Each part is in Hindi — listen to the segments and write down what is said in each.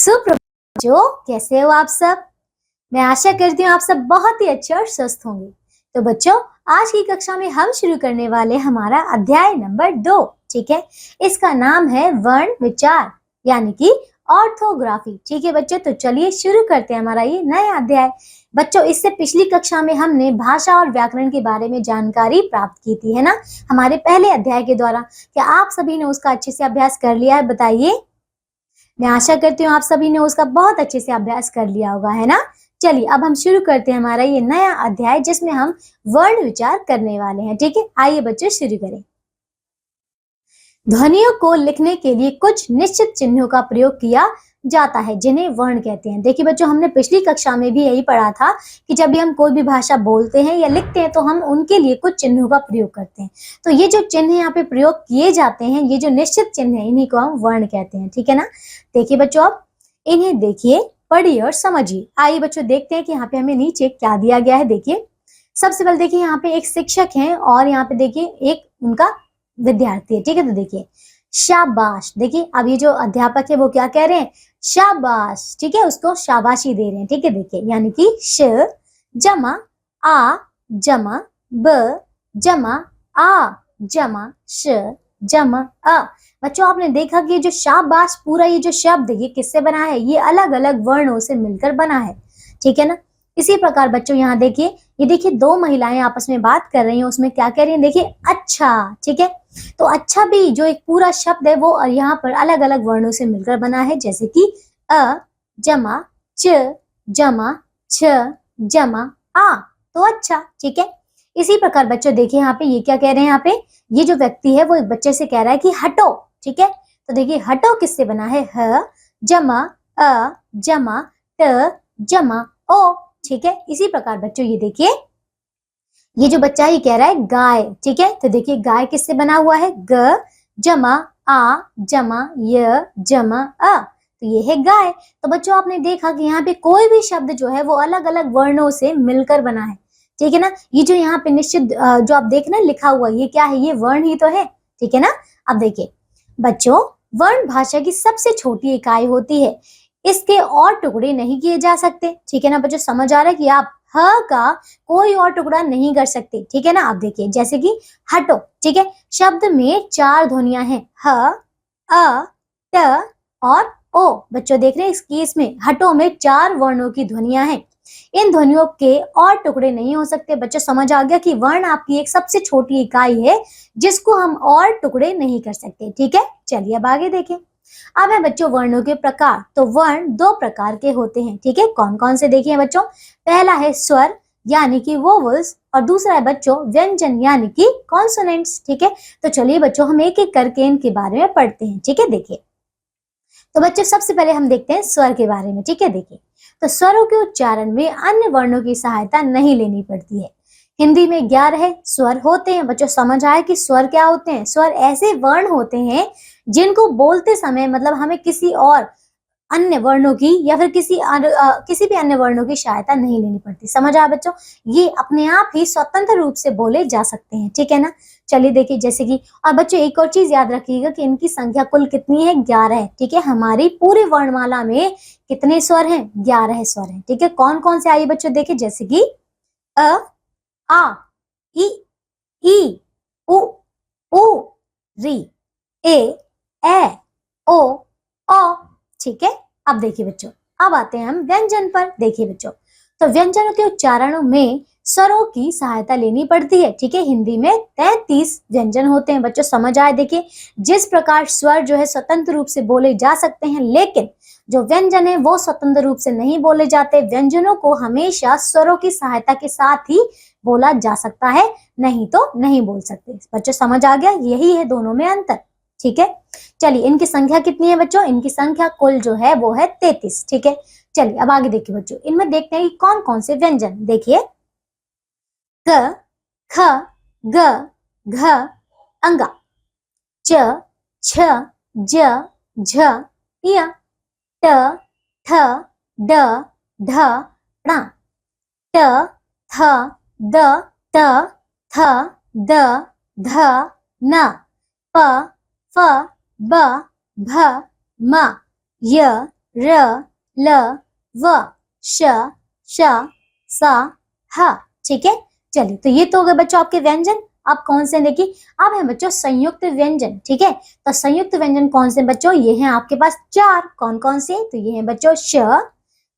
सुप्रभात बच्चों, कैसे हो आप सब। मैं आशा करती हूँ आप सब बहुत ही अच्छे और स्वस्थ होंगे। तो बच्चों, आज की कक्षा में हम शुरू करने वाले हमारा अध्याय नंबर 2। ठीक है, इसका नाम है वर्ण विचार यानी कि ऑर्थोग्राफी। ठीक है बच्चों, तो चलिए शुरू करते हैं हमारा ये नया अध्याय। बच्चों, इससे पिछली कक्षा में हमने भाषा और व्याकरण के बारे में जानकारी प्राप्त की थी, है ना, हमारे पहले अध्याय के द्वारा। क्या आप सभी ने उसका अच्छे से अभ्यास कर लिया है, बताइए। मैं आशा करती हूँ आप सभी ने उसका बहुत अच्छे से अभ्यास कर लिया होगा, है ना। चलिए अब हम शुरू करते हैं हमारा ये नया अध्याय जिसमें हम वर्ण विचार करने वाले हैं। ठीक है, आइए बच्चों शुरू करें। ध्वनियों को लिखने के लिए कुछ निश्चित चिन्हों का प्रयोग किया जाता है जिन्हें वर्ण कहते हैं। देखिए बच्चों, हमने पिछली कक्षा में भी यही पढ़ा था कि जब भी हम कोई भी भाषा बोलते हैं या लिखते हैं तो हम उनके लिए कुछ चिन्हों का प्रयोग करते हैं। तो ये जो चिन्ह यहाँ पे प्रयोग किए जाते हैं, ये जो निश्चित चिन्ह है, इन्हीं को हम वर्ण कहते हैं। ठीक है ना। देखिए बच्चों, अब इन्हें देखिए, पढ़िए और समझिए। आइए बच्चों देखते हैं कि यहाँ पे हमें नीचे क्या दिया गया है। देखिए, सबसे पहले देखिए यहाँ पे एक शिक्षक है और यहाँ पे देखिए एक उनका विद्यार्थी है। ठीक है, तो देखिए शाबाश। देखिए अब ये जो अध्यापक है वो क्या कह रहे हैं, शाबाश। ठीक है, उसको शाबाशी दे रहे हैं। ठीक है, देखिए यानी कि श जमा आ जमा ब जमा आ जमा श जमा अ। बच्चों, आपने देखा कि जो शाबाश पूरा ये जो शब्द ये किससे बना है, ये अलग अलग वर्णों से मिलकर बना है। ठीक है ना। इसी प्रकार बच्चों यहाँ देखिए, ये देखिए दो महिलाएं आपस में बात कर रही हैं, उसमें क्या कह रही हैं, देखिए अच्छा। ठीक है, तो अच्छा भी जो एक पूरा शब्द है वो यहाँ पर अलग अलग वर्णों से मिलकर बना है, जैसे कि अ जमा च जमा छ जमा आ, तो अच्छा। ठीक है, इसी प्रकार बच्चों देखिए यहाँ पे ये क्या कह रहे हैं, यहाँ पे ये जो व्यक्ति है वो एक बच्चे से कह रहा है कि हटो। ठीक है, तो देखिए हटो किससे बना है, ह जमा अ जमा ट जमा ओ। ठीक है, इसी प्रकार बच्चों ये देखिए, ये जो बच्चा ये कह रहा है गाय। ठीक है, तो देखिए गाय किससे बना हुआ है, ग जमा आ जमा य जमा अ, तो ये है गाय। तो बच्चों आपने देखा कि यहाँ पे कोई भी शब्द जो है वो अलग अलग वर्णों से मिलकर बना है। ठीक है ना। ये जो यहाँ पे निश्चित जो आप देख रहे हैं लिखा हुआ, ये क्या है, ये वर्ण ही तो है। ठीक है ना। अब देखिए बच्चों, वर्ण भाषा की सबसे छोटी इकाई होती है, इसके और टुकड़े नहीं किए जा सकते। ठीक है ना बच्चों, समझ आ रहा है कि आप ह का कोई और टुकड़ा नहीं कर सकते। ठीक है ना। आप देखिए जैसे कि हटो। ठीक है, शब्द में 4 ध्वनियां हैं, ह अ ट और ओ। बच्चों देख रहे हैं इसकी, इसमें हटो में 4 वर्णों की ध्वनियां हैं। इन ध्वनियों के और टुकड़े नहीं हो सकते। बच्चों समझ आ गया कि वर्ण आपकी एक सबसे छोटी इकाई है जिसको हम और टुकड़े नहीं कर सकते। ठीक है, चलिए अब आगे देखें। अब है बच्चों वर्णों के प्रकार। तो वर्ण 2 प्रकार के होते हैं। ठीक है, कौन कौन से देखिए बच्चों। पहला है स्वर यानी कि वोवल्स और दूसरा है बच्चों व्यंजन यानी कि कॉन्सोनेंट्स। ठीक है, तो चलिए बच्चों हम एक एक करके इनके बारे में पढ़ते हैं। ठीक है, देखिए तो बच्चों सबसे पहले हम देखते हैं स्वर के बारे में। ठीक है, देखिए तो स्वरों के उच्चारण में अन्य वर्णों की सहायता नहीं लेनी पड़ती है। हिंदी में 11 स्वर होते हैं। बच्चों समझ आए कि स्वर क्या होते हैं। स्वर ऐसे वर्ण होते हैं जिनको बोलते समय मतलब हमें किसी और अन्य वर्णों की या फिर किसी भी अन्य वर्णों की सहायता नहीं लेनी पड़ती। समझ आया बच्चों, ये अपने आप ही स्वतंत्र रूप से बोले जा सकते हैं। ठीक है ना। चलिए देखिए जैसे कि, और बच्चों एक और चीज याद रखिएगा कि इनकी संख्या कुल कितनी है, 11 है। ठीक है, हमारी पूरी वर्णमाला में कितने स्वर हैं, 11 स्वर हैं। ठीक है, कौन कौन से आइए बच्चों देखिए, जैसे कि अ आ ई ई उ ऊ री ए ओ ओ। ठीक है, अब देखिए बच्चों, अब आते हैं हम व्यंजन पर। देखिए बच्चों, तो व्यंजनों के उच्चारणों में स्वरों की सहायता लेनी पड़ती है। ठीक है, हिंदी में 33 व्यंजन होते हैं। बच्चों समझ आए, देखिए जिस प्रकार स्वर जो है स्वतंत्र रूप से बोले जा सकते हैं, लेकिन जो व्यंजन है वो स्वतंत्र रूप से नहीं बोले जाते। व्यंजनों को हमेशा स्वरों की सहायता के साथ ही बोला जा सकता है, नहीं तो नहीं बोल सकते। बच्चों समझ आ गया, यही है दोनों में अंतर। ठीक है, चलिए इनकी संख्या कितनी है बच्चों, इनकी संख्या कुल जो है वो है 33। ठीक है, चलिए अब आगे देखिए बच्चों, इनमें देखते हैं कि कौन कौन से व्यंजन। देखिए क ख ग घ अंगा, च छ ज झ य ट ठ ड ढ ण ट थ द त थ द ध न प फ ब भ म य र, ल, व, श, श, स, ह। ठीक है, चलिए तो ये तो हो गए बच्चों आपके व्यंजन। अब कौन से देखिए, अब है बच्चों संयुक्त व्यंजन। ठीक है, तो संयुक्त व्यंजन कौन से बच्चों, ये हैं आपके पास चार। कौन कौन से, तो ये हैं बच्चों श,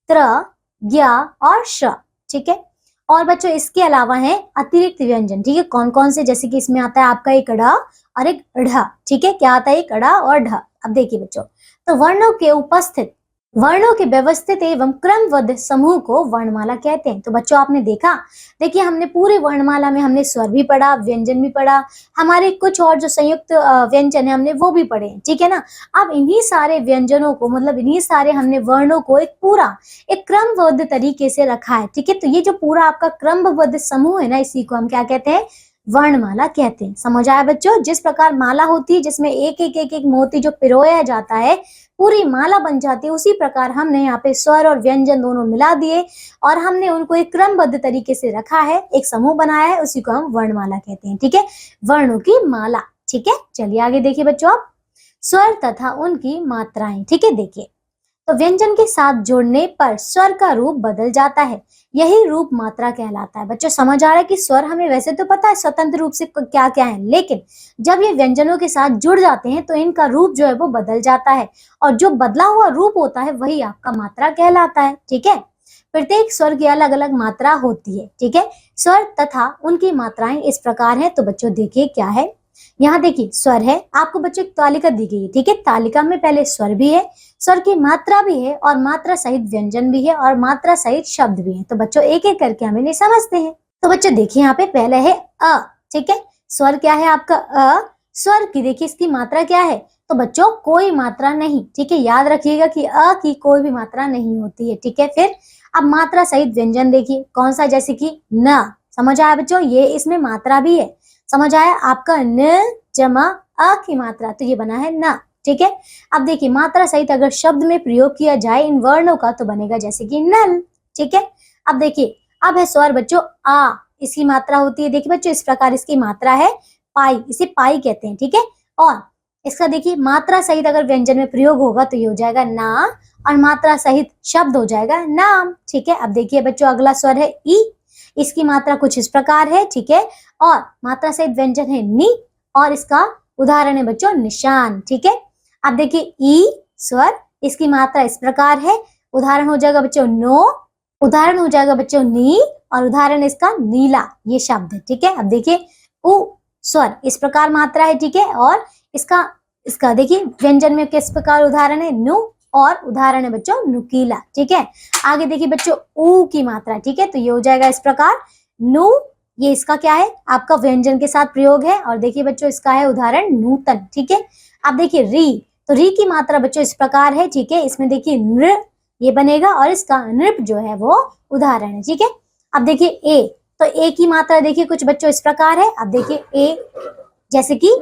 त्र, ज्ञ और श। ठीक है, और बच्चों इसके अलावा है अतिरिक्त व्यंजन। ठीक है, कौन कौन से, जैसे कि इसमें आता है आपका एक ढ़ और एक ढ। ठीक है, क्या आता है, एक ढ़ और ढ। अब देखिए बच्चों, तो वर्णों के उपस्थित, वर्णों के व्यवस्थित एवं क्रमबद्ध समूह को वर्णमाला कहते हैं। तो बच्चों आपने देखा, देखिए हमने पूरे वर्णमाला में हमने स्वर भी पढ़ा, व्यंजन भी पढ़ा, हमारे कुछ और जो संयुक्त व्यंजन है हमने वो भी पढ़े। ठीक है ना। अब इन्हीं सारे व्यंजनों को, मतलब इन्हीं सारे हमने वर्णों को एक पूरा एक क्रमबद्ध तरीके से रखा है। ठीक है, तो ये जो पूरा आपका क्रमबद्ध समूह है ना, इसी को हम क्या कहते हैं, वर्णमाला कहते हैं। समझ आया बच्चों, जिस प्रकार माला होती है जिसमें एक एक एक एक मोती जो पिरोया जाता है पूरी माला बन जाती है, उसी प्रकार हमने यहाँ पे स्वर और व्यंजन दोनों मिला दिए और हमने उनको एक क्रमबद्ध तरीके से रखा है, एक समूह बनाया है, उसी को हम वर्णमाला कहते हैं। ठीक है, वर्णों की माला। ठीक है, चलिए आगे देखिए बच्चों आप, स्वर तथा उनकी मात्राएं। ठीक है, देखिए तो व्यंजन के साथ जोड़ने पर स्वर का रूप बदल जाता है, यही रूप मात्रा कहलाता है। बच्चों समझ आ रहा है कि स्वर हमें वैसे तो पता है स्वतंत्र रूप से क्या क्या है, लेकिन जब ये व्यंजनों के साथ जुड़ जाते हैं तो इनका रूप जो है वो बदल जाता है, और जो बदला हुआ रूप होता है वही आपका मात्रा कहलाता है। ठीक है, प्रत्येक स्वर की अलग अलग मात्रा होती है। ठीक है, स्वर तथा उनकी मात्राएं इस प्रकार है। तो बच्चों देखिए क्या है, यहाँ देखिए स्वर है, आपको बच्चों एक तालिका दी गई है। ठीक है, तालिका में पहले स्वर भी है, स्वर की मात्रा भी है, और मात्रा सहित व्यंजन भी है, और मात्रा सहित शब्द भी है। तो बच्चों एक एक करके हम इन्हें समझते हैं। तो बच्चों देखिए यहाँ पे पहले है अ। ठीक है, स्वर क्या है आपका अ, स्वर की देखिए इसकी मात्रा क्या है, तो बच्चों कोई मात्रा नहीं। ठीक है, याद रखिएगा कि अ की कोई भी मात्रा नहीं होती है। ठीक है, फिर अब मात्रा सहित व्यंजन देखिए कौन सा, जैसे कि न। समझ आया बच्चों, ये इसमें मात्रा भी है। समझ आया आपका न जमा अ की मात्रा, तो ये बना है न। ठीक है, अब देखिए मात्रा सहित अगर शब्द में प्रयोग किया जाए इन वर्णों का तो बनेगा जैसे कि नल। ठीक है, अब देखिए अब है स्वर बच्चों आ, इसकी मात्रा होती है, देखिए बच्चों इस प्रकार इसकी मात्रा है पाई, इसे पाई कहते हैं। ठीक है, और इसका देखिए मात्रा सहित अगर व्यंजन में प्रयोग होगा तो ये हो जाएगा ना, और मात्रा सहित शब्द हो जाएगा नाम। ठीक है, अब देखिए बच्चों अगला स्वर है ई, इसकी मात्रा कुछ इस प्रकार है। ठीक है, और मात्रा सहित व्यंजन है नी, और इसका उदाहरण है बच्चों निशान। ठीक है, अब देखिए ई स्वर, इसकी मात्रा इस प्रकार है, उदाहरण हो जाएगा बच्चों नो, उदाहरण हो जाएगा बच्चों नी, और उदाहरण इसका नीला, ये शब्द है। ठीक है, अब देखिए उ स्वर इस प्रकार मात्रा है। ठीक है, और इसका इसका देखिए व्यंजन में किस प्रकार उदाहरण है नु, और उदाहरण है बच्चों नुकीला। ठीक है, आगे देखिए बच्चों ऊ की मात्रा। ठीक है, तो ये हो जाएगा इस प्रकार नु, ये इसका क्या है आपका व्यंजन के साथ प्रयोग है, और देखिए बच्चों इसका है उदाहरण नूतन। ठीक है, अब देखिए री, तो री की मात्रा बच्चों इस प्रकार है। ठीक है, इसमें देखिए नृ ये बनेगा, और इसका नृप जो है वो उदाहरण है। ठीक है, अब देखिए ए, तो ए की मात्रा देखिए कुछ बच्चों इस प्रकार है। अब देखिए ए जैसे कि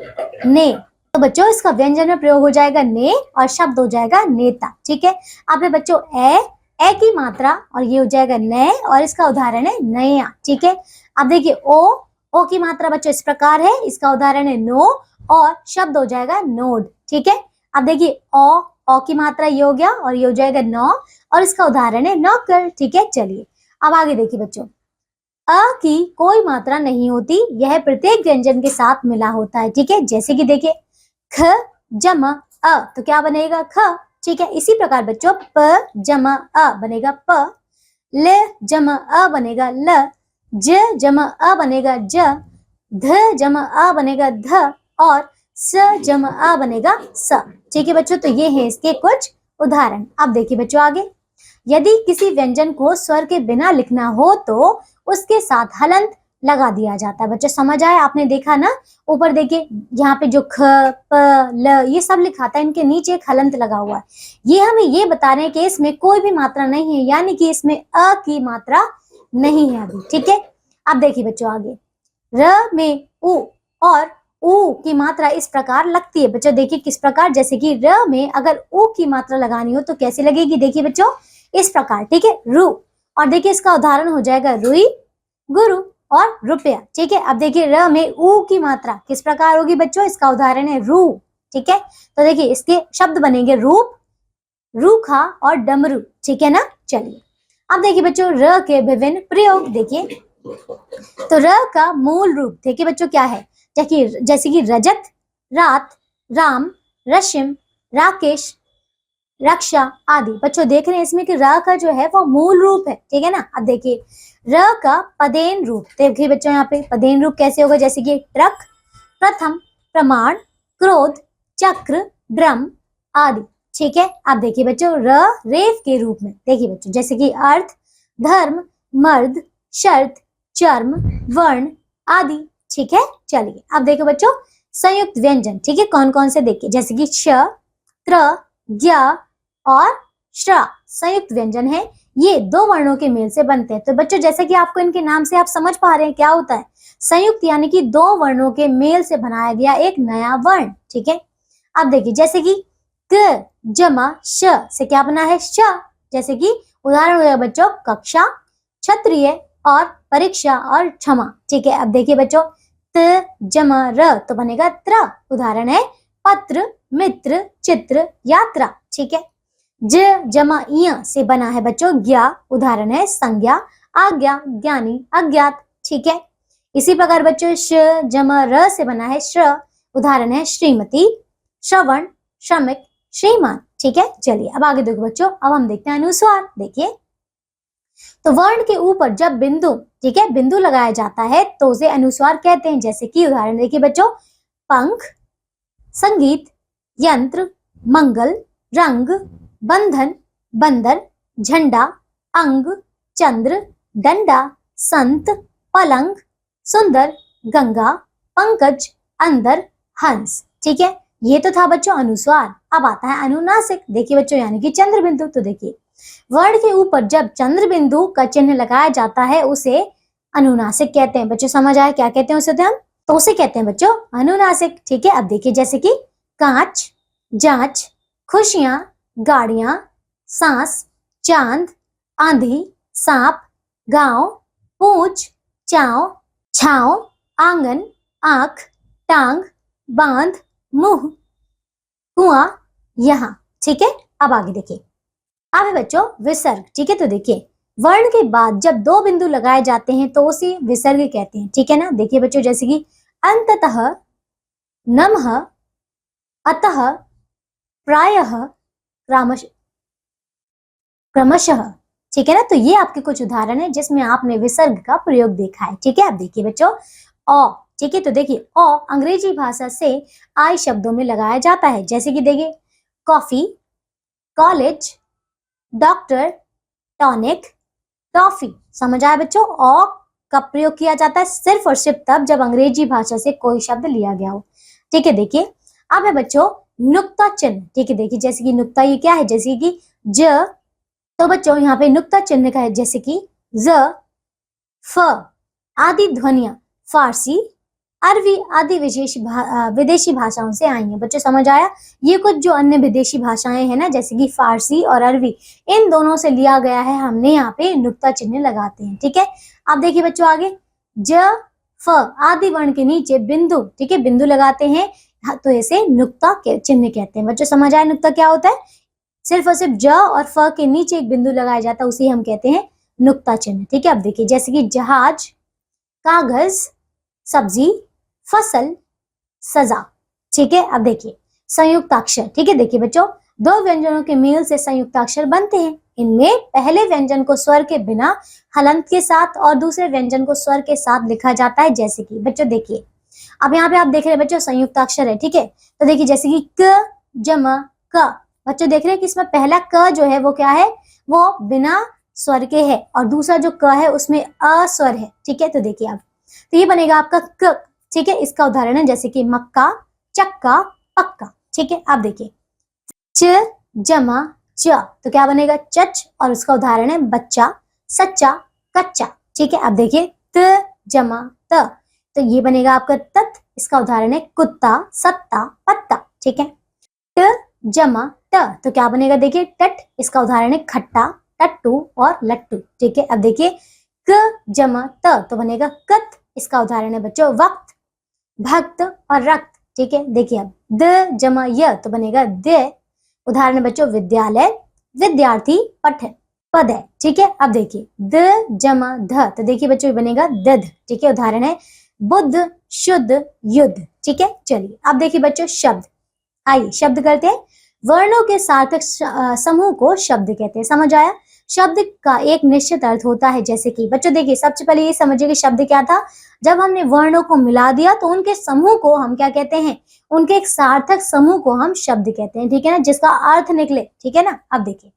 ने, तो बच्चों इसका व्यंजन में प्रयोग हो जाएगा ने, और शब्द हो जाएगा नेता। ठीक है, अब है बच्चों ए की मात्रा, और ये हो जाएगा नए, और इसका उदाहरण है नया। ठीक है, अब देखिए ओ की मात्रा बच्चों इस प्रकार है, इसका उदाहरण है नो, और शब्द हो जाएगा नोड। ठीक है, अब देखिए ओ की मात्रा ये हो गया, और ये हो जाएगा नौ, और इसका उदाहरण है नौकर। ठीक है, चलिए अब आगे देखिए बच्चों, अ की कोई मात्रा नहीं होती, यह प्रत्येक व्यंजन के साथ मिला होता है। ठीक है, जैसे कि देखिए ख जमा अ, तो क्या बनेगा ख। ठीक है, इसी प्रकार बच्चों प जमा अ बनेगा प, ल जमा अ बनेगा ल, ज जमा अ बनेगा ज, ध जमा अ बनेगा ध, और स जमा अ बनेगा स। ठीक है बच्चों, तो ये है इसके कुछ उदाहरण। अब देखिए बच्चों आगे, यदि किसी व्यंजन को स्वर के बिना लिखना हो तो उसके साथ हलंत लगा दिया जाता है। बच्चों समझ आए, आपने देखा ना ऊपर देखिए यहाँ पे जो ख प ल ये सब लिखा था, इनके नीचे एक हलंत लगा हुआ है। ये हमें ये बता रहे हैं कि इसमें कोई भी मात्रा नहीं है, यानी कि इसमें अ की मात्रा नहीं है अभी। ठीक है, अब देखिए बच्चों आगे, र में उ, और उ की मात्रा इस प्रकार लगती है। बच्चों देखिए किस प्रकार, जैसे कि र में अगर उ की मात्रा लगानी हो तो कैसे लगेगी, देखिए बच्चों इस प्रकार। ठीक है, रु, और देखिए इसका उदाहरण हो जाएगा रुई, गुरु और रुपया। ठीक है, अब देखिए र में उ की मात्रा किस प्रकार होगी बच्चों, इसका उदाहरण है रू। ठीक है, तो देखिए इसके शब्द बनेंगे रूप, रूखा और डमरू, ठीक है ना। चलिए अब देखिए बच्चों र के विभिन्न प्रयोग देखिए। तो र का मूल रूप देखिए बच्चों क्या है, जैसे कि रजत, रात, राम, रशिम, राकेश, रक्षा आदि। बच्चों देख रहे हैं इसमें कि र का जो है वो मूल रूप है, ठीक है ना। अब देखिए र का पदेन रूप देखिए बच्चों, यहाँ पे पदेन रूप कैसे होगा, जैसे कि ट्रक, प्रथम, प्रमाण, क्रोध, चक्र, ड्रम आदि, ठीक है। अब देखिए बच्चों र रेफ के रूप में देखिए बच्चों, जैसे कि अर्थ, धर्म, मर्द, शर्त, चर्म, वर्ण आदि, ठीक है। चलिए अब देखो बच्चों संयुक्त व्यंजन, ठीक है, कौन कौन से देखिए, जैसे कि श, त्र, ज्ञ और श्र संयुक्त व्यंजन है। ये दो वर्णों के मेल से बनते हैं। तो बच्चों जैसे कि आपको इनके नाम से आप समझ पा रहे हैं क्या होता है, संयुक्त यानी कि दो वर्णों के मेल से बनाया गया एक नया वर्ण, ठीक है। अब देखिए जैसे कि क जमा श से क्या बना है श, जैसे कि उदाहरण हो गया बच्चों कक्षा, क्षत्रिय और परीक्षा और क्षमा, ठीक है। अब देखिए बच्चों त जमा र तो बनेगा त्र, उदाहरण है पत्र, मित्र, चित्र, यात्रा, ठीक है। ज जमा इय से बना है बच्चों ज्ञा, उदाहरण है संज्ञा, आज्ञा, ज्ञानी, अज्ञात, ठीक है। इसी प्रकार बच्चों श जमा र से बना है श्र, उदाहरण है श्रीमती, श्रवण, श्रमिक, श्रीमान, ठीक है। चलिए अब आगे देखो बच्चों, अब हम देखते हैं अनुस्वार। देखिए तो वर्ण के ऊपर जब बिंदु, ठीक है, बिंदु लगाया जाता है तो उसे अनुस्वार कहते हैं। जैसे कि उदाहरण देखिए बच्चों पंख, संगीत, यंत्र, मंगल, रंग, बंधन, बंदर, झंडा, अंग, चंद्र, डंडा, संत, पलंग, सुंदर, गंगा, पंकज, अंदर, हंस, ठीक है। ये तो था बच्चों अनुस्वार। अब आता है अनुनासिक, देखिए बच्चों यानी कि चंद्र बिंदु। तो देखिए वर्ण के ऊपर जब चंद्र बिंदु का चिन्ह लगाया जाता है उसे अनुनासिक कहते हैं। बच्चों समझ आया क्या कहते हैं उसे, तो उसे कहते हैं बच्चों अनुनासिक, ठीक है। अब देखिए जैसे कि कांच, जांच, खुशियां, गाड़ियां, सांस, चांद, आंधी, सांप, गांव, पूंछ, चाव, छाव, आंगन, आंख, टांग, बांध, मुंह, कुआं, यहां, ठीक है। अब आगे देखिए अब है बच्चों विसर्ग, ठीक है। तो देखिए वर्ण के बाद जब दो बिंदु लगाए जाते हैं तो उसे विसर्ग कहते हैं, ठीक है ना। देखिए बच्चों जैसे कि अंततः, नमः, अतः, प्रायः, क्रमशः, ठीक है ना। तो ये आपके कुछ उदाहरण है जिसमें आपने विसर्ग का प्रयोग देखा है, ठीक है। अब देखिए बच्चों औ, ठीक है। तो देखिए औ अंग्रेजी भाषा से आई शब्दों में लगाया जाता है। जैसे कि देखिए coffee, college, doctor, tonic, toffee, समझ आया बच्चों। औ का प्रयोग किया जाता है सिर्फ और सिर्फ तब जब अंग्रेजी भाषा से कोई शब्द लिया गया हो, ठीक है। देखिए अब है बच्चों नुक्ता चिन्ह, ठीक है। देखिए जैसे कि नुक्ता ये क्या है, जैसे कि ज, तो बच्चों यहाँ पे नुक्ता चिन्ह का है जैसे कि ज, फ आदि ध्वनियां फारसी, अरबी आदि विदेशी भाषाओं से आई हैं। बच्चों समझ आया। ये कुछ जो अन्य विदेशी भाषाएं हैं ना जैसे कि फारसी और अरबी, इन दोनों से लिया गया है, हमने यहाँ पे नुक्ता चिन्ह लगाते हैं, ठीक है। अब देखिए बच्चों आगे ज, फ आदि वर्ण के नीचे बिंदु, ठीक है, बिंदु लगाते हैं तो इसे नुक्ता के चिन्ह कहते हैं। बच्चों समझ आया नुक्ता क्या होता है, सिर्फ और सिर्फ ज और फ के नीचे एक बिंदु लगाया जाता है उसे हम कहते हैं नुक्ता चिन्ह, ठीक है। अब देखिए जैसे कि जहाज, कागज, सब्जी, फसल, सजा, ठीक है। अब देखिए संयुक्ताक्षर, ठीक है। देखिए बच्चों दो व्यंजनों के मेल से संयुक्ताक्षर बनते हैं। इनमें पहले व्यंजन को स्वर के बिना हलंत के साथ और दूसरे व्यंजन को स्वर के साथ लिखा जाता है। जैसे कि बच्चों देखिए अब यहाँ पे आप देख रहे हैं बच्चों संयुक्ताक्षर है, ठीक है। तो देखिए जैसे कि क जमा क, बच्चों देख रहे हैं कि इसमें पहला क जो है वो क्या है, वो बिना स्वर के है और दूसरा जो क है उसमें अस्वर है, ठीक है। तो देखिए अब तो ये बनेगा आपका क, ठीक है। इसका उदाहरण है जैसे कि मक्का, चक्का, पक्का, ठीक है। अब देखिए च जमा च, तो क्या बनेगा चच और उसका उदाहरण है बच्चा, सच्चा, कच्चा, ठीक है। अब देखिए त जमा त, तो ये बनेगा आपका तत, इसका उदाहरण है कुत्ता, सत्ता, पत्ता, ठीक है। ट जमा ट, तो क्या बनेगा देखिए टट, इसका उदाहरण है खट्टा, टट्टू और लट्टू, ठीक है। अब देखिए क जमा त, तो बनेगा कत, इसका उदाहरण है बच्चों वक्त, भक्त और रक्त, ठीक है। देखिए अब द जमा य, तो बनेगा द, उदाहरण है बच्चों विद्यालय, विद्यार्थी पठ पद है, ठीक है। अब देखिए द जमा ध, तो देखिए बच्चों ये बनेगा दध, ठीक है। उदाहरण है बुद्ध शुद्ध युद्ध, ठीक है। चलिए अब देखिए बच्चों शब्द, आइए शब्द करते हैं। वर्णों के सार्थक समूह को शब्द कहते हैं, समझ आया। शब्द का एक निश्चित अर्थ होता है, जैसे कि बच्चों देखिए सबसे पहले ये समझिए कि शब्द क्या था। जब हमने वर्णों को मिला दिया तो उनके समूह को हम क्या कहते हैं, उनके एक सार्थक समूह को हम शब्द कहते हैं, ठीक है ना, जिसका अर्थ निकले, ठीक है ना। अब देखिए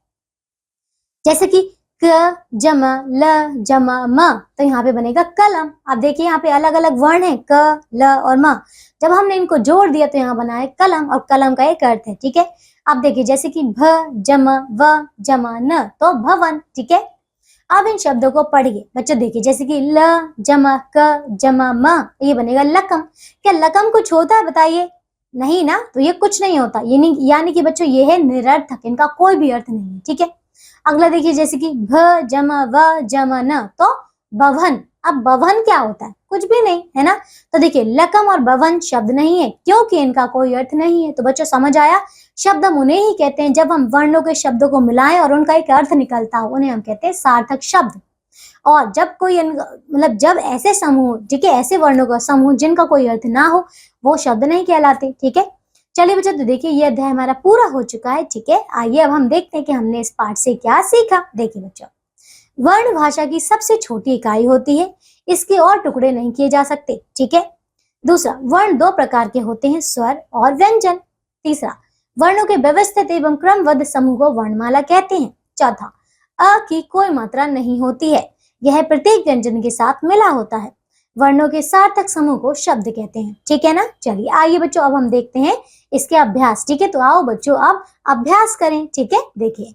जैसे कि क जमा ल जमा म, तो यहाँ पे बनेगा कलम। अब देखिए यहाँ पे अलग अलग वर्ण है क ल और म, जब हमने इनको जोड़ दिया तो यहाँ बना है कलम, और कलम का एक अर्थ है, ठीक है। अब देखिए जैसे कि भ जमा व जमा न, तो भवन, ठीक है। अब इन शब्दों को पढ़िए बच्चों, देखिए जैसे कि ल जमा क जमा म, ये बनेगा लकम। क्या लकम कुछ होता है बताइए, नहीं ना, तो ये कुछ नहीं होता, यानी कि बच्चों ये है निरर्थक, इनका कोई भी अर्थ नहीं है, ठीक है। अगला देखिए जैसे कि भ जमा व जमा न, तो भवन। अब भवन क्या होता है, कुछ भी नहीं है ना। तो देखिए लकम और भवन शब्द नहीं है, क्योंकि इनका कोई अर्थ नहीं है। तो बच्चों समझ आया, शब्द हम उन्हें ही कहते हैं जब हम वर्णों के शब्दों को मिलाएं और उनका एक अर्थ निकलता हो, उन्हें हम कहते हैं सार्थक शब्द। और जब कोई मतलब जब ऐसे समूह, ठीक है, ऐसे वर्णों का समूह जिनका कोई अर्थ ना हो, वो शब्द नहीं कहलाते, ठीक है। चलिए बच्चों, तो देखिए ये अध्याय हमारा पूरा हो चुका है, ठीक है। आइए अब हम देखते हैं कि हमने इस पाठ से क्या सीखा। देखिए बच्चों, वर्ण भाषा की सबसे छोटी इकाई होती है, इसके और टुकड़े नहीं किए जा सकते, ठीक है। दूसरा, वर्ण दो प्रकार के होते हैं, स्वर और व्यंजन। तीसरा, वर्णों के व्यवस्थित एवं क्रमबद्ध समूह को वर्णमाला कहते हैं। चौथा, अ की कोई मात्रा नहीं होती है, यह प्रत्येक व्यंजन के साथ मिला होता है। वर्णों के सार्थक समूह को शब्द कहते हैं, ठीक है ना। चलिए आइए बच्चों अब हम देखते हैं इसके अभ्यास, ठीक है। तो आओ बच्चों अब अभ्यास करें, ठीक है। देखिए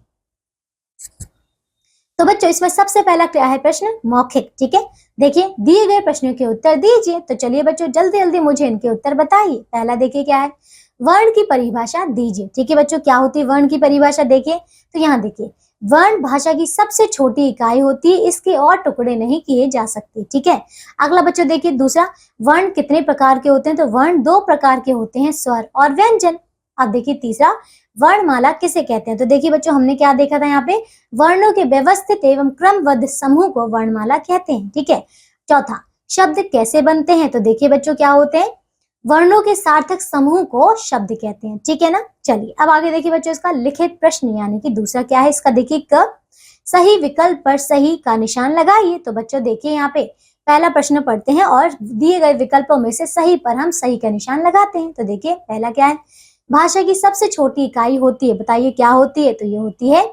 तो बच्चों इसमें सबसे पहला क्या है प्रश्न, मौखिक, ठीक है। देखिए दिए गए प्रश्नों के उत्तर दीजिए। तो चलिए बच्चों जल्दी जल्दी मुझे इनके उत्तर बताइए। पहला देखिए क्या है, वर्ण की परिभाषा दीजिए, ठीक है बच्चों। क्या होती है वर्ण की परिभाषा, देखिए तो यहाँ देखिए वर्ण भाषा की सबसे छोटी इकाई होती है, इसके और टुकड़े नहीं किए जा सकते, ठीक है। अगला बच्चों देखिए दूसरा, वर्ण कितने प्रकार के होते हैं, तो वर्ण दो प्रकार के होते हैं, स्वर और व्यंजन। अब देखिए तीसरा, वर्णमाला किसे कहते हैं, तो देखिए बच्चों हमने क्या देखा था यहाँ पे, वर्णों के व्यवस्थित एवं क्रमबद्ध समूह को वर्णमाला कहते हैं, ठीक है। चौथा, शब्द कैसे बनते हैं, तो देखिए बच्चों क्या होते हैं, वर्णों के सार्थक समूह को शब्द कहते हैं, ठीक है ना। चलिए अब आगे देखिए बच्चों इसका लिखित प्रश्न, यानी कि दूसरा क्या है इसका, देखिए क सही विकल्प पर सही का निशान लगाइए। तो बच्चों देखिए यहाँ पे पहला प्रश्न पढ़ते हैं और दिए गए विकल्पों में से सही पर हम सही का निशान लगाते हैं। तो देखिए पहला क्या है, भाषा की सबसे छोटी इकाई होती है, बताइए क्या होती है, तो ये होती है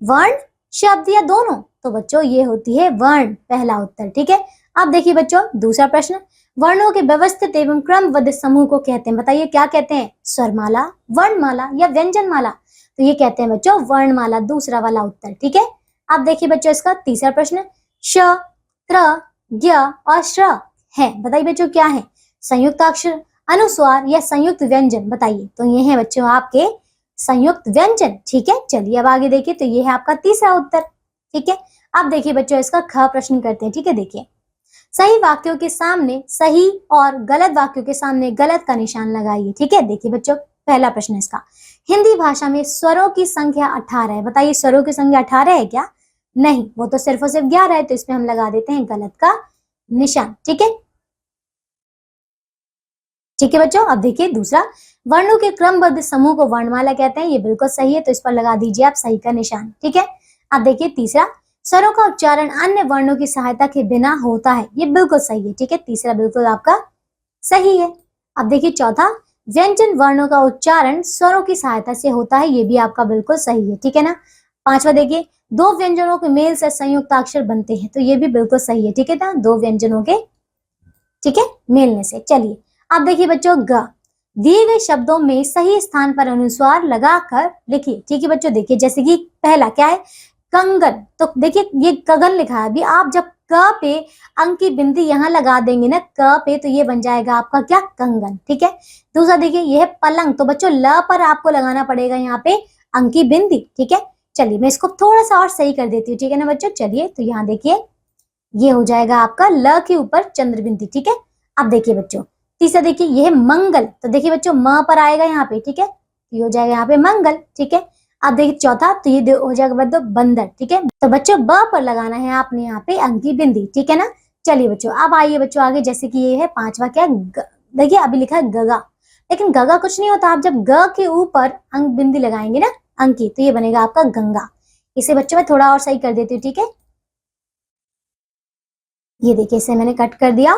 वर्ण, शब्द या दोनों। तो बच्चों ये होती है वर्ण, पहला उत्तर, ठीक है। अब देखिए बच्चों दूसरा प्रश्न, वर्णों के व्यवस्थित एवं क्रमबद्ध समूह को कहते हैं, बताइए क्या कहते हैं, स्वरमाला, वर्णमाला या व्यंजनमाला। तो ये कहते हैं बच्चों वर्णमाला, दूसरा वाला उत्तर, ठीक है। अब देखिए बच्चों इसका तीसरा प्रश्न, श त्र ज्ञ और श्र है, बताइए बच्चों क्या है, संयुक्त अक्षर, अनुस्वार या संयुक्त व्यंजन, बताइए। तो ये है बच्चों आपके संयुक्त व्यंजन, ठीक है। चलिए अब आगे देखिए, तो ये है आपका तीसरा उत्तर, ठीक है। अब देखिए बच्चों इसका ख प्रश्न करते हैं, ठीक है। देखिए सही वाक्यों के सामने सही और गलत वाक्यों के सामने गलत का निशान लगाइए, ठीक है। देखिए बच्चों पहला प्रश्न इसका, हिंदी भाषा में स्वरों की संख्या 18 है, बताइए स्वरों की संख्या 18 है क्या, नहीं, वो तो सिर्फ और सिर्फ 11 है, तो इसमें हम लगा देते हैं गलत का निशान, ठीक है। ठीक है बच्चों, अब देखिए दूसरा, वर्णों के क्रमबद्ध समूह को वर्णमाला कहते हैं, ये बिल्कुल सही है, तो इस पर लगा दीजिए आप सही का निशान, ठीक है। अब देखिए तीसरा, स्वरों का उच्चारण अन्य वर्णों की सहायता के बिना होता है, ये बिल्कुल सही है, ठीक है। तीसरा बिल्कुल आपका सही है। अब देखिए चौथा, व्यंजन वर्णों का उच्चारण स्वरों की सहायता से होता है, ये भी आपका बिल्कुल सही है, ठीक है ना। पांचवा देखिए, दो व्यंजनों के मेल से संयुक्ताक्षर बनते हैं, तो ये भी बिल्कुल सही है, ठीक है ना, दो व्यंजनों के, ठीक है, मेलने से। चलिए अब देखिए बच्चों ग, दिए गए शब्दों में सही स्थान पर अनुस्वार लगाकर लिखिए, ठीक है बच्चों। देखिए जैसे कि पहला क्या है, कंगन, तो देखिए ये गगन लिखा है, अभी आप जब क पे अंक की बिंदी यहाँ लगा देंगे ना क पे, तो ये बन जाएगा आपका क्या, कंगन, ठीक है। दूसरा देखिए ये है पलंग, तो बच्चों ल पर आपको लगाना पड़ेगा यहाँ पे अंक की बिंदी, ठीक है। चलिए मैं इसको थोड़ा सा और सही कर देती हूँ, ठीक है ना बच्चों। चलिए तो यहाँ देखिए ये हो जाएगा आपका ल के ऊपर चंद्र बिंदी, ठीक है। अब देखिए बच्चों तीसरा देखिए ये है मंगल, तो देखिए बच्चों म पर आएगा यहाँ पे, ठीक है, ये हो जाएगा यहाँ पे मंगल, ठीक है। अब देखिए चौथा, तो ये हो जाएगा बच्चों बंदर, ठीक है। तो बच्चों ब पर लगाना है आपने यहाँ पे अंक की बिंदी, ठीक है ना। चलिए बच्चों अब आइए बच्चों आगे, जैसे कि ये है पांचवा क्या देखिए अभी लिखा है गगा, लेकिन गगा कुछ नहीं होता। आप जब ग के ऊपर अंक बिंदी लगाएंगे ना अंक की, तो ये बनेगा आपका गंगा। इसे बच्चों मैं थोड़ा और सही कर देती हूँ, ठीक है। ये देखिए इसे मैंने कट कर दिया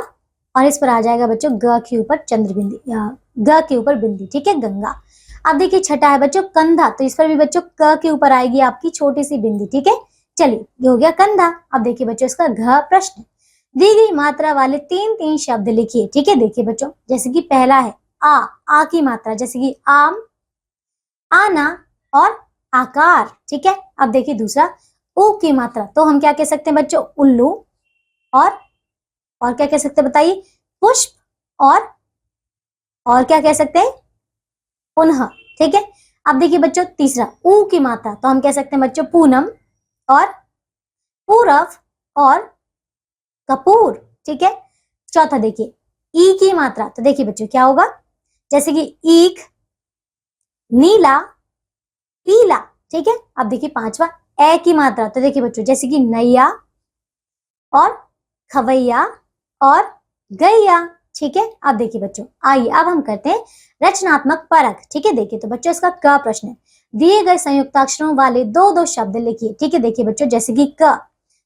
और इस पर आ जाएगा बच्चों ग के ऊपर चंद्र बिंदी, ग के ऊपर बिंदी, ठीक है, गंगा। अब देखिए छठा है बच्चों कंधा, तो इस पर भी बच्चों क के ऊपर आएगी आपकी छोटी सी बिंदी, ठीक है। चलिए ये हो गया कंधा। अब देखिए बच्चों इसका घ प्रश्न, दी गई मात्रा वाले तीन तीन शब्द लिखिए, ठीक है। देखिए बच्चों जैसे कि पहला है आ की मात्रा, जैसे कि आम, आना और आकार, ठीक है। अब देखिए दूसरा ऊ की मात्रा, तो हम क्या कह सकते हैं बच्चों उल्लू, और क्या कह सकते हैं बताइए पुष्प, और क्या कह सकते हैं पुनः, ठीक है। अब देखिए बच्चों तीसरा ऊ की मात्रा, तो हम कह सकते हैं बच्चों पूनम और पूरब और कपूर, ठीक है। चौथा देखिए ई की मात्रा, तो देखिए बच्चों क्या होगा, जैसे कि ईख, नीला, पीला, ठीक है। अब देखिए पांचवा ए की मात्रा, तो देखिए बच्चों जैसे कि नैया और खवैया और गैया, ठीक है। अब देखिए बच्चों आइए अब हम करते हैं रचनात्मक परख, ठीक है। देखिए तो बच्चों इसका क प्रश्न है, दिए गए संयुक्ताक्षरों वाले दो दो शब्द लिखिए, ठीक है। देखिए बच्चों जैसे कि क,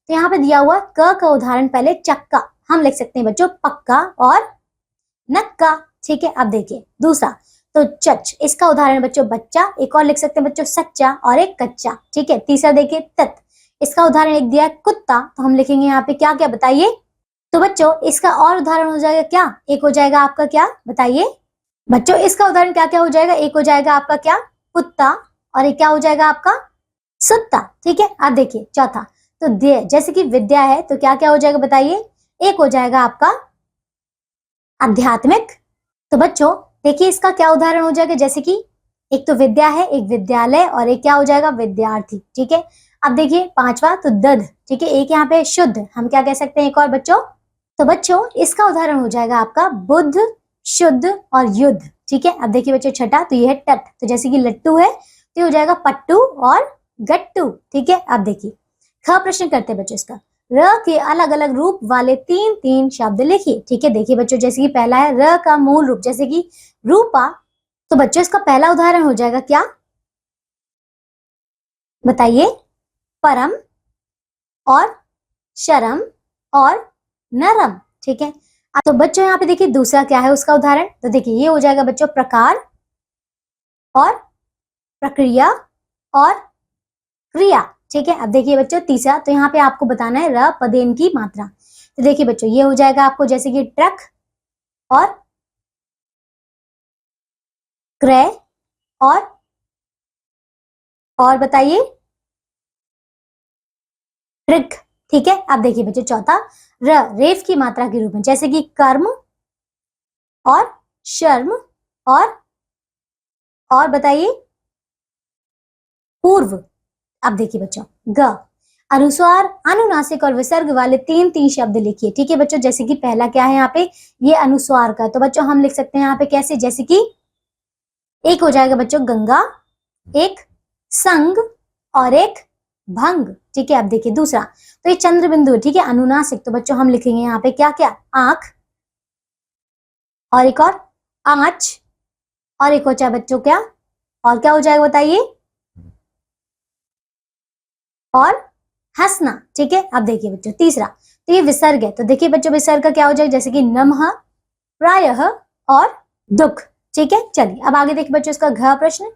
तो यहाँ पे दिया हुआ क का उदाहरण पहले चक्का, हम लिख सकते हैं बच्चों पक्का और नक्का, ठीक है। अब देखिए दूसरा तो चच, इसका उदाहरण बच्चों बच्चा, एक और लिख सकते हैं बच्चों सच्चा और एक कच्चा, ठीक है। तीसरा देखिए तत, इसका उदाहरण एक दिया है कुत्ता, तो हम लिखेंगे यहाँ पे क्या क्या बताइए। तो बच्चों इसका और उदाहरण हो जाएगा क्या, एक हो जाएगा आपका क्या बताइए बच्चों, इसका उदाहरण क्या क्या हो जाएगा, एक हो जाएगा आपका क्या कुत्ता और एक क्या हो जाएगा आपका सुत्ता, ठीक है। अब देखिए चौथा तो दे, जैसे कि विद्या है तो क्या क्या हो जाएगा बताइए, एक हो जाएगा आपका आध्यात्मिक। तो बच्चों देखिए इसका क्या उदाहरण हो जाएगा, जैसे कि एक तो विद्या है, एक विद्यालय और एक क्या हो जाएगा विद्यार्थी, ठीक है। अब देखिए पांचवा तो दध, ठीक है, एक यहाँ पे शुद्ध, हम क्या कह सकते हैं एक और बच्चों, तो बच्चों इसका उदाहरण हो जाएगा आपका बुद्ध, शुद्ध और युद्ध, ठीक है। अब देखिए बच्चों छठा तो ये है टट, तो जैसे कि लट्टू है तो ये हो जाएगा पट्टू और गट्टू, ठीक है। अब देखिए ख प्रश्न करते हैं बच्चों इसका, र के अलग अलग रूप वाले तीन तीन शब्द लिखिए, ठीक है। देखिए बच्चों जैसे कि पहला है र का मूल रूप, जैसे कि रूपा, तो बच्चों इसका पहला उदाहरण हो जाएगा क्या बताइए परम और शरम और नरम, ठीक है। तो बच्चों यहाँ पे देखिए दूसरा क्या है उसका उदाहरण, तो देखिए ये हो जाएगा बच्चों प्रकार और प्रक्रिया और क्रिया, ठीक है। अब देखिए बच्चों तीसरा, तो यहाँ पे आपको बताना है र पदेन की मात्रा, तो देखिए बच्चों ये हो जाएगा आपको जैसे कि ट्रक और क्रय और बताइए ट्रिक, ठीक है। अब देखिए बच्चों चौथा र रेफ की मात्रा के रूप में, जैसे कि कर्म और शर्म और बताइए पूर्व। अब देखिए बच्चों ग अनुस्वार, अनुनासिक और विसर्ग वाले तीन तीन शब्द लिखिए, ठीक है बच्चों। जैसे कि पहला क्या है यहाँ पे ये अनुस्वार का, तो बच्चों हम लिख सकते हैं यहाँ पे कैसे, जैसे कि एक हो जाएगा बच्चों गंगा, एक संग और एक भंग, ठीक है। अब देखिए दूसरा तो ये चंद्र बिंदु, ठीक है, अनुनासिक, तो बच्चों हम लिखेंगे यहाँ पे क्या क्या आंख और एक और आंच और एक हो जाए बच्चों क्या, और क्या हो जाएगा बताइए और हंसना, ठीक है। अब देखिए बच्चों तीसरा तो ये विसर्ग है, तो देखिए बच्चों विसर्ग का क्या हो जाएगा, जैसे कि नमः, प्रायः और दुख, ठीक है। चलिए अब आगे देखिए बच्चों इसका घ प्रश्न,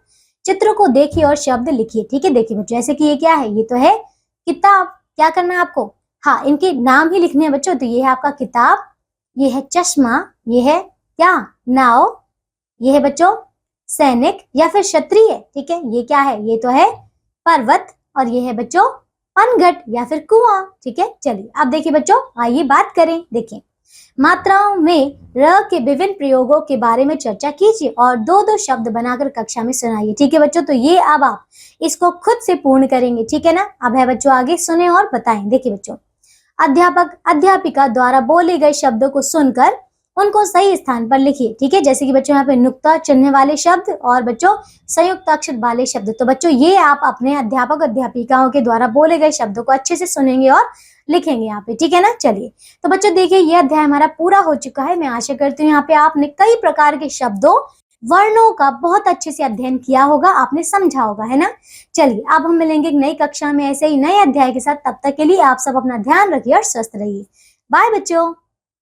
चित्र को देखिए और शब्द लिखिए, ठीक है। देखिए बच्चों जैसे कि ये क्या है, ये तो है किताब, क्या करना है आपको, हाँ इनके नाम ही लिखने हैं बच्चों, तो ये है आपका किताब, ये है चश्मा, ये है क्या नाव, ये है बच्चों सैनिक या फिर क्षत्रिय, ठीक है। ये क्या है, ये तो है पर्वत और ये है बच्चों पनघट या फिर कुआं, ठीक है। चलिए अब देखिए बच्चों आइए बात करें, देखिए मात्राओं में र के विभिन्न प्रयोगों के बारे में चर्चा कीजिए और दो दो शब्द बनाकर कक्षा में सुनाइए, ठीक है बच्चों। तो ये अब आप इसको खुद से पूर्ण करेंगे, ठीक है ना। अब है बच्चों आगे सुने और बताएं, देखिए बच्चों अध्यापक अध्यापिका द्वारा बोले गए शब्दों को सुनकर उनको सही स्थान पर लिखिए। ठीक है, जैसे कि बच्चों यहाँ पे नुक्ता चिन्ह वाले शब्द और बच्चों संयुक्त अक्षर वाले शब्द। तो बच्चों ये आप अपने अध्यापक अध्यापिकाओं के द्वारा बोले गए शब्दों को अच्छे से सुनेंगे और लिखेंगे यहाँ पे। ठीक है ना। चलिए, तो बच्चों देखिए ये अध्याय हमारा पूरा हो चुका है। मैं आशा करती हूँ यहाँ पे आपने कई प्रकार के शब्दों वर्णों का बहुत अच्छे से अध्ययन किया होगा, आपने समझा होगा, है ना। चलिए, अब हम मिलेंगे एक नई कक्षा में ऐसे ही नए अध्याय के साथ। तब तक के लिए आप सब अपना ध्यान रखिए और स्वस्थ रहिए। बाय बच्चों।